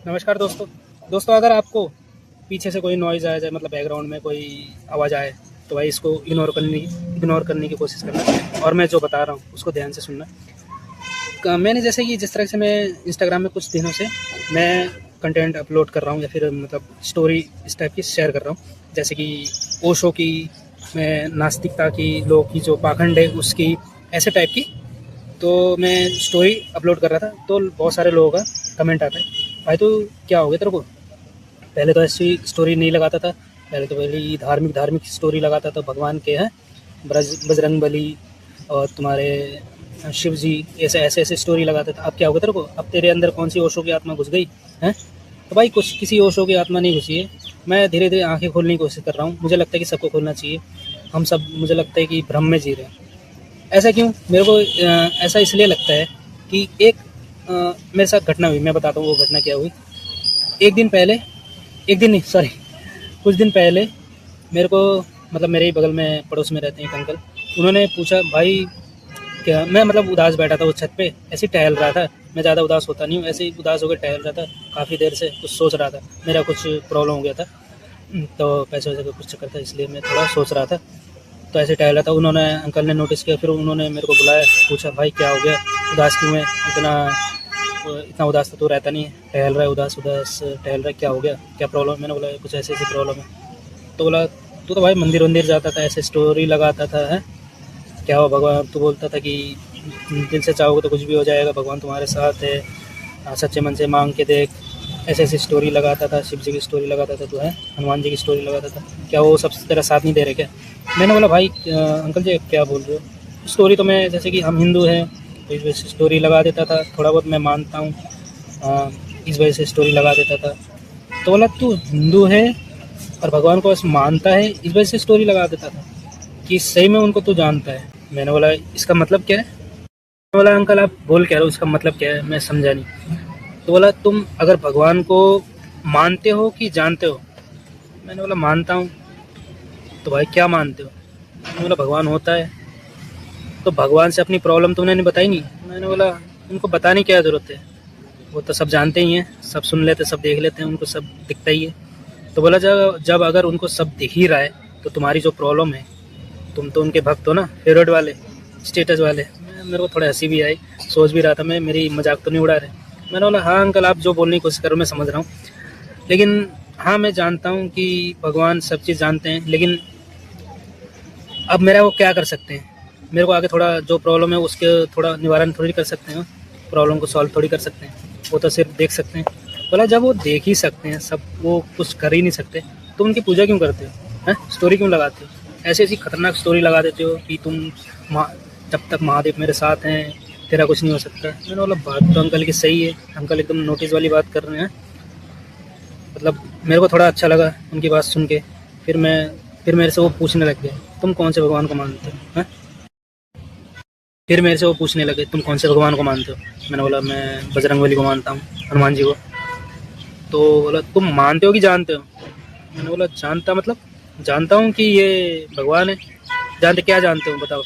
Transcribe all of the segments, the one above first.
नमस्कार दोस्तों। अगर आपको पीछे से कोई नॉइज़ आया जाए, मतलब बैकग्राउंड में कोई आवाज़ आए, तो भाई इसको इग्नोर करने की कोशिश करना और मैं जो बता रहा हूँ उसको ध्यान से सुनना। मैंने जैसे कि जिस तरह से मैं इंस्टाग्राम में कुछ दिनों से मैं कंटेंट अपलोड कर रहा हूँ या फिर मतलब स्टोरी इस टाइप की शेयर कर रहा हूँ, जैसे कि ओशो की, मैं नास्तिकता की, लोग की जो पाखंड है उसकी, ऐसे टाइप की। तो मैं स्टोरी अपलोड कर रहा था तो बहुत सारे लोगों का कमेंट आता है, भाई तो क्या हो गया तेरे को? पहले तो ऐसी स्टोरी नहीं लगाता था, पहले तो पहले धार्मिक धार्मिक स्टोरी लगाता था, भगवान के हैं बजरंग बली और तुम्हारे शिव जी, ऐसे ऐसे ऐसे स्टोरी लगाते थे। अब क्या हो गया तेरे को? अब तेरे अंदर कौन सी ओशो की आत्मा घुस गई है? तो भाई कुछ किसी ओशो की आत्मा नहीं घुसी है। मैं धीरे धीरे आंखें खोलने की कोशिश कर रहा हूँ, मुझे लगता है कि सबको खोलना चाहिए। हम सब, मुझे लगता है कि भ्रम में जी रहे हैं। ऐसा क्यों मेरे को ऐसा इसलिए लगता है कि एक मेरे साथ घटना हुई, मैं बताता हूँ वो घटना क्या हुई। एक दिन पहले, एक दिन नहीं सॉरी, कुछ दिन पहले मेरे को, मतलब मेरे ही बगल में पड़ोस में रहते हैं एक अंकल, उन्होंने पूछा भाई क्या, मैं मतलब उदास बैठा था, वो छत पे ऐसे ही टहल रहा था। मैं ज़्यादा उदास होता नहीं हूँ, ऐसे ही उदास होकर टहल रहा था, काफ़ी देर से कुछ सोच रहा था। मेरा कुछ प्रॉब्लम हो गया था, तो पैसे वैसे का कुछ चक्कर था, इसलिए मैं थोड़ा सोच रहा था। तो ऐसे टहल रहा था, उन्होंने, अंकल ने नोटिस किया, फिर उन्होंने मेरे को बुलाया, पूछा भाई क्या हो गया, उदास क्यों है इतना? इतना उदास तो तू रहता नहीं है, टहल रहा है उदास उदास टहल रहा है, क्या हो गया, क्या प्रॉब्लम है? मैंने बोला कुछ ऐसी ऐसी प्रॉब्लम है। तो बोला तू तो भाई मंदिर वंदिर जाता था, ऐसे स्टोरी लगाता था, है क्या हुआ भगवान? तू बोलता था कि दिल से चाहोगे तो कुछ भी हो जाएगा, भगवान तुम्हारे साथ है, सच्चे मन से मांग के देख, ऐसे ऐसी स्टोरी लगाता था, शिव जी की स्टोरी लगाता था, तो है हनुमान जी की स्टोरी लगाता था, क्या वो सब तेरा साथ नहीं दे रहे क्या? मैंने बोला भाई अंकल जी क्या बोल रहे हो? स्टोरी तो मैं, जैसे कि हम हिंदू हैं तो इस वजह से स्टोरी लगा देता था, थोड़ा बहुत मैं मानता हूँ, इस वजह से स्टोरी लगा देता था। तो बोला तू हिंदू है और भगवान को बस मानता है, इस वजह से स्टोरी लगा देता था कि सही में उनको तू जानता है? मैंने बोला इसका मतलब क्या है? बोला अंकल आप बोल क्या रहे हो, इसका मतलब क्या है, मैं समझा नहीं। तो बोला तुम अगर भगवान को मानते हो कि जानते हो? मैंने बोला मानता हूँ। तो भाई क्या मानते हो? मैंने बोला भगवान होता है। तो भगवान से अपनी प्रॉब्लम तुमने नहीं बताई? नहीं। मैंने बोला उनको बताने की क्या ज़रूरत है, वो तो सब जानते ही हैं, सब सुन लेते, सब देख लेते हैं, उनको सब दिखता ही है। तो बोला जब जब अगर उनको सब दिख ही रहा है तो तुम्हारी जो प्रॉब्लम है, तुम तो उनके भक्त हो ना, फेवरेट वाले, स्टेटस वाले। मेरे को थोड़ा हंसी भी आई, सोच भी रहा था मैं मेरी मजाक तो नहीं उड़ा रहे। मैंने बोला हाँ अंकल आप जो बोलने की कोशिश करो मैं समझ रहा हूँ, लेकिन हाँ मैं जानता हूँ कि भगवान सब चीज़ जानते हैं, लेकिन अब मेरा वो क्या कर सकते हैं? मेरे को आगे थोड़ा जो प्रॉब्लम है उसके थोड़ा निवारण थोड़ी कर सकते हैं, प्रॉब्लम को सॉल्व थोड़ी कर सकते हैं, वो तो सिर्फ देख सकते हैं। बोला जब वो देख ही सकते हैं सब, वो कुछ कर ही नहीं सकते, तो उनकी पूजा क्यों करते हो? हैं स्टोरी क्यों लगाते हो? ऐसी ऐसी खतरनाक स्टोरी लगा देते हो कि तुम जब तक महादेव मेरे साथ हैं तेरा कुछ नहीं हो सकता। मैंने बोला बात तो अंकल की सही है, अंकल एकदम नोटिस वाली बात कर रहे हैं। मतलब मेरे को थोड़ा अच्छा लगा उनकी बात सुन के। फिर मेरे से वो पूछने लग गए तुम कौन से भगवान को मानते हो? हैं फिर मेरे से वो पूछने लगे तुम कौन से भगवान को मानते हो? मैंने बोला मैं बजरंगबली को मानता हूँ, हनुमान जी को। तो बोला तुम मानते हो कि जानते हो? मैंने बोला जानता, मतलब जानता हूँ कि ये भगवान है। जानते क्या जानते हो बताओ?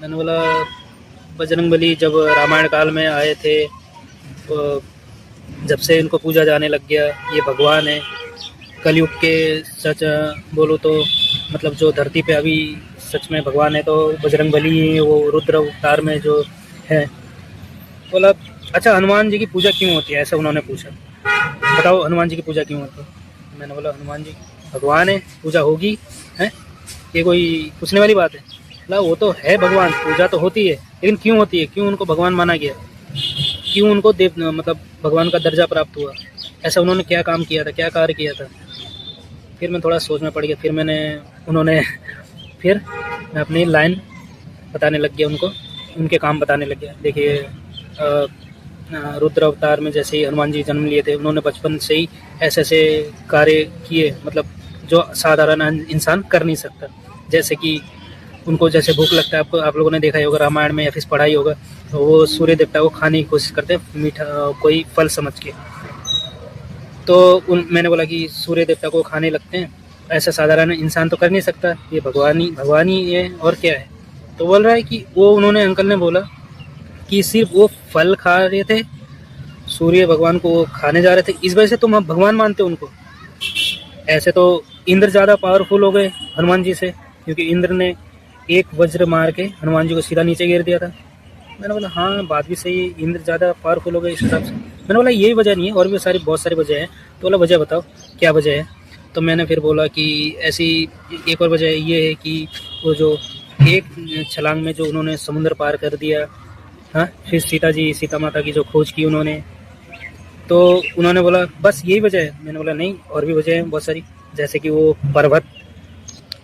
मैंने बोला बजरंगबली जब रामायण काल में आए थे तो जब से इनको पूजा जाने लग गया, ये भगवान है। कलयुग के सच बोलो तो मतलब जो धरती पे अभी सच में भगवान है तो बजरंगबली ही है, वो रुद्र अवतार में जो है। बोला अच्छा हनुमान जी की पूजा क्यों होती है, ऐसा उन्होंने पूछा, बताओ हनुमान जी की पूजा क्यों होती है? मैंने बोला हनुमान जी भगवान है, पूजा होगी है, ये कोई पूछने वाली बात है? बोला वो तो है भगवान, पूजा तो होती है, लेकिन क्यों होती है, क्यों उनको भगवान माना गया, क्यों उनको देव मतलब भगवान का दर्जा प्राप्त हुआ? ऐसा उन्होंने क्या काम किया था, क्या कार्य किया था? फिर मैं थोड़ा सोच में पड़ गया, फिर मैंने उन्होंने फिर मैं अपनी लाइन बताने लग गया उनको, उनके काम बताने लग गया। देखिए रुद्र अवतार में जैसे ही हनुमान जी जन्म लिए थे, उन्होंने बचपन से ही ऐसे ऐसे कार्य किए, मतलब जो साधारण इंसान कर नहीं सकता। जैसे कि उनको जैसे भूख लगता है, आपको आप लोगों ने देखा ही होगा रामायण में या फिर पढ़ा ही होगा, तो वो सूर्य देवता को खाने की कोशिश करते हैं मीठा कोई फल समझ के। तो मैंने बोला कि सूर्य देवता को खाने लगते हैं, ऐसा साधारण इंसान तो कर नहीं सकता, ये भगवान ही है और क्या है? तो बोल रहा है कि वो, उन्होंने अंकल ने बोला कि सिर्फ वो फल खा रहे थे, सूर्य भगवान को वो खाने जा रहे थे, इस वजह से तुम अब भगवान मानते हो उनको। ऐसे तो इंद्र ज़्यादा पावरफुल हो गए हनुमान जी से, क्योंकि इंद्र ने एक वज्र मार के हनुमान जी को सीधा नीचे गिर दिया था। मैंने बोला हाँ बात भी सही है, इंद्र ज़्यादा पावरफुल हो गए इस हिसाब से। मैंने बोला यही वजह नहीं है, और भी बहुत सारी वजह है। तो बोला वजह बताओ क्या वजह है। तो मैंने फिर बोला कि ऐसी एक और वजह ये है कि वो जो एक छलांग में जो उन्होंने समुद्र पार कर दिया, हाँ, फिर सीता माता की जो खोज की उन्होंने, तो उन्होंने बोला बस यही वजह है। मैंने बोला नहीं, और भी वजह है बहुत सारी, जैसे कि वो पर्वत,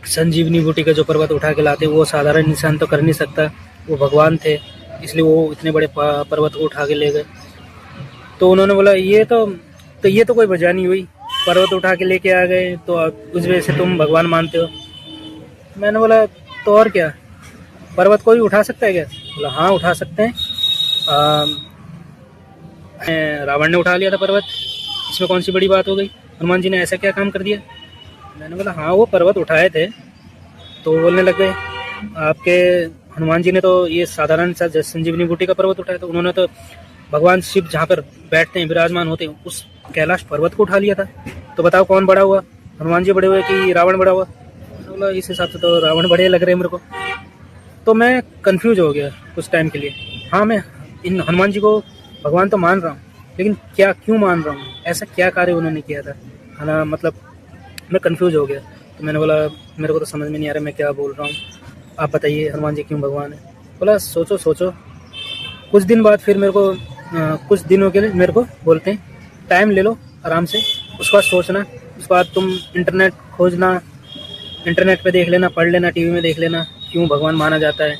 संजीवनी बूटी का जो पर्वत उठा के लाते, वो साधारण इंसान तो कर नहीं सकता, वो भगवान थे, इसलिए वो इतने बड़े पर्वत को उठा के ले गए। तो उन्होंने बोला ये तो कोई वजह नहीं हुई, पर्वत उठा के लेके आ गए तो उस वजह से तुम भगवान मानते हो। मैंने बोला तो और क्या, पर्वत कोई उठा सकता है क्या। बोला हाँ उठा सकते हैं, रावण ने उठा लिया था पर्वत, इसमें कौन सी बड़ी बात हो गई, हनुमान जी ने ऐसा क्या काम कर दिया। मैंने बोला हाँ वो पर्वत उठाए थे। तो बोलने लग गए आपके हनुमान जी ने तो ये साधारण सा संजीवनी बूटी का पर्वत उठाया था, उन्होंने तो भगवान शिव जहाँ पर बैठते हैं विराजमान होते हैं उस कैलाश पर्वत को उठा लिया था। तो बताओ कौन बड़ा हुआ, हनुमान जी बड़े हुए कि रावण बड़ा हुआ। बोला इस हिसाब से तो रावण बड़े लग रहे हैं मेरे को। तो मैं कंफ्यूज हो गया कुछ टाइम के लिए। हाँ मैं इन हनुमान जी को भगवान तो मान रहा हूँ, लेकिन क्या क्यों मान रहा हूँ, ऐसा क्या कार्य उन्होंने किया था, है ना। मतलब मैं कंफ्यूज हो गया। तो मैंने बोला मेरे को तो समझ में नहीं आ रहा मैं क्या बोल रहा हूँ, आप बताइए हनुमान जी क्यों भगवान है। बोला सोचो। कुछ दिन बाद फिर मेरे को कुछ दिनों के लिए मेरे को बोलते हैं टाइम ले लो आराम से, उसके बाद सोचना, उसके बाद तुम इंटरनेट खोजना, इंटरनेट पे देख लेना, पढ़ लेना, टीवी में देख लेना क्यों भगवान माना जाता है,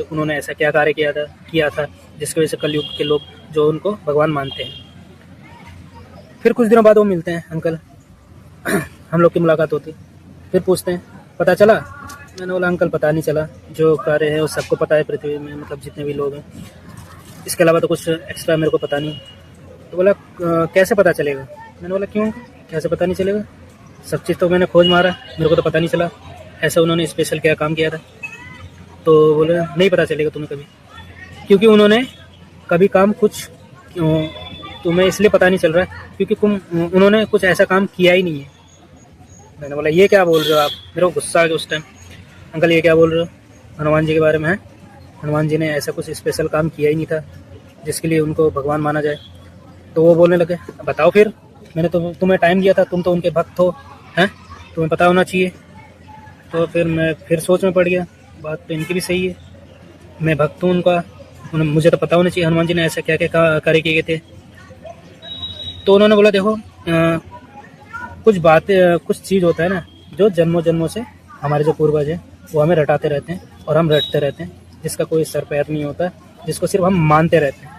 उन्होंने ऐसा क्या कार्य किया था जिसकी वजह से कलयुग के लोग जो उनको भगवान मानते हैं। फिर कुछ दिनों बाद वो मिलते हैं अंकल, हम लोग की मुलाकात होती, फिर पूछते हैं पता चला। मैंने बोला अंकल पता नहीं चला, जो कार्य है वो सबको पता है पृथ्वी में, मतलब जितने भी लोग हैं, इसके अलावा तो कुछ एक्स्ट्रा मेरे को पता नहीं। तो बोला कैसे पता चलेगा। मैंने बोला क्यों कैसे पता नहीं चलेगा, सब चीज़ तो मैंने खोज मारा, मेरे को तो पता नहीं चला ऐसा उन्होंने स्पेशल क्या काम किया था। तो बोले नहीं पता चलेगा तुम्हें कभी, क्योंकि उन्होंने कभी काम कुछ तुम्हें इसलिए पता नहीं चल रहा है क्योंकि उन्होंने कुछ ऐसा काम किया ही नहीं है। मैंने बोला ये क्या बोल रहे हो आप, मेरे को गुस्सा आ गया उस टाइम। अंकल ये क्या बोल रहे हो, हनुमान जी के बारे में है, हनुमान जी ने ऐसा कुछ स्पेशल काम किया ही नहीं था जिसके लिए उनको भगवान माना जाए। तो वो बोलने लगे बताओ फिर, मैंने तो तुम्हें टाइम दिया था, तुम तो उनके भक्त हो, हैं, तुम्हें पता होना चाहिए। तो फिर मैं फिर सोच में पड़ गया, बात तो इनकी भी सही है, मैं भक्त हूँ उनका, मुझे तो पता होना चाहिए हनुमान जी ने ऐसा क्या क्या कार्य किए थे। तो उन्होंने बोला देखो कुछ बातें, कुछ चीज़ होता है ना जो जन्मों जन्मों से हमारे जो पूर्वज हैं वो हमें रटाते रहते हैं और हम रटते रहते हैं, जिसका कोई सर पैर नहीं होता, जिसको सिर्फ हम मानते रहते हैं।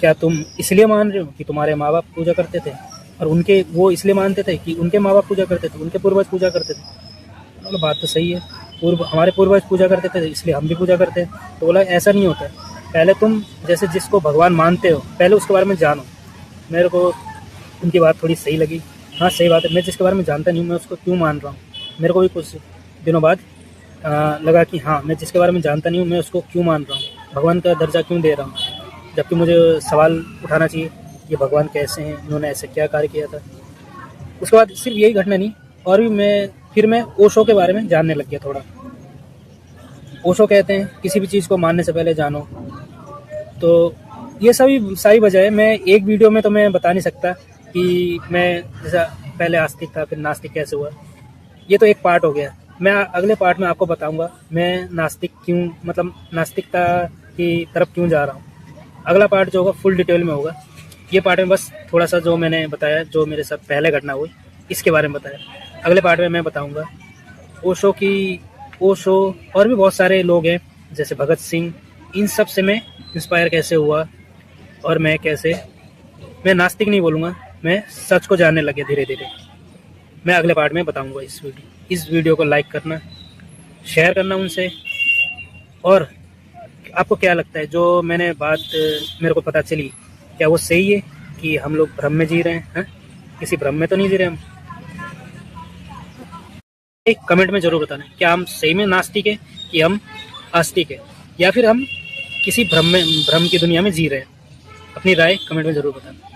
क्या तुम इसलिए मान रहे हो कि तुम्हारे माँ बाप पूजा करते थे, और उनके वो इसलिए मानते थे कि उनके माँ बाप पूजा करते थे, उनके पूर्वज पूजा करते थे। बोला बात तो सही है, हमारे पूर्वज पूजा करते थे इसलिए हम भी पूजा करते हैं। तो बोला ऐसा नहीं होता है, पहले तुम जैसे जिसको भगवान मानते हो पहले उसके बारे में जानो। मेरे को उनकी बात थोड़ी सही लगी, हाँ सही बात है, मैं जिसके बारे में जानता नहीं हूँ मैं उसको क्यों मान रहा हूँ। मेरे को भी कुछ दिनों बाद लगा कि हाँ मैं जिसके बारे में जानता नहीं हूँ मैं उसको क्यों मान रहा हूँ, भगवान का दर्जा क्यों दे रहा हूँ, जबकि मुझे सवाल उठाना चाहिए ये भगवान कैसे हैं, इन्होंने ऐसे क्या कार्य किया था। उसके बाद सिर्फ यही घटना नहीं, और भी मैं ओशो के बारे में जानने लग गया थोड़ा। ओशो कहते हैं किसी भी चीज़ को मानने से पहले जानो। तो ये सभी सारी वजह है, मैं एक वीडियो में तो मैं बता नहीं सकता कि मैं जैसा पहले आस्तिक था फिर नास्तिक कैसे हुआ, ये तो एक पार्ट हो गया। मैं अगले पार्ट में आपको बताऊंगा मैं नास्तिक क्यों, मतलब नास्तिकता की तरफ क्यों जा रहा हूँ। अगला पार्ट जो होगा फुल डिटेल में होगा, ये पार्ट में बस थोड़ा सा जो मैंने बताया, जो मेरे साथ पहले घटना हुई इसके बारे में बताया। अगले पार्ट में मैं बताऊंगा ओशो और भी बहुत सारे लोग हैं जैसे भगत सिंह, इन सब से मैं इंस्पायर कैसे हुआ, और मैं नास्तिक नहीं बोलूँगा, मैं सच को जानने लगे धीरे धीरे। मैं अगले पार्ट में बताऊंगा। इस वीडियो को लाइक करना, शेयर करना उनसे। और आपको क्या लगता है जो मैंने बात मेरे को पता चली, क्या वो सही है कि हम लोग भ्रम में जी रहे हैं, किसी भ्रम में तो नहीं जी रहे हम। एक कमेंट में जरूर बताना क्या हम सही में नास्तिक है कि हम आस्तिक है, या फिर हम किसी भ्रम की दुनिया में जी रहे हैं। अपनी राय कमेंट में ज़रूर बताना।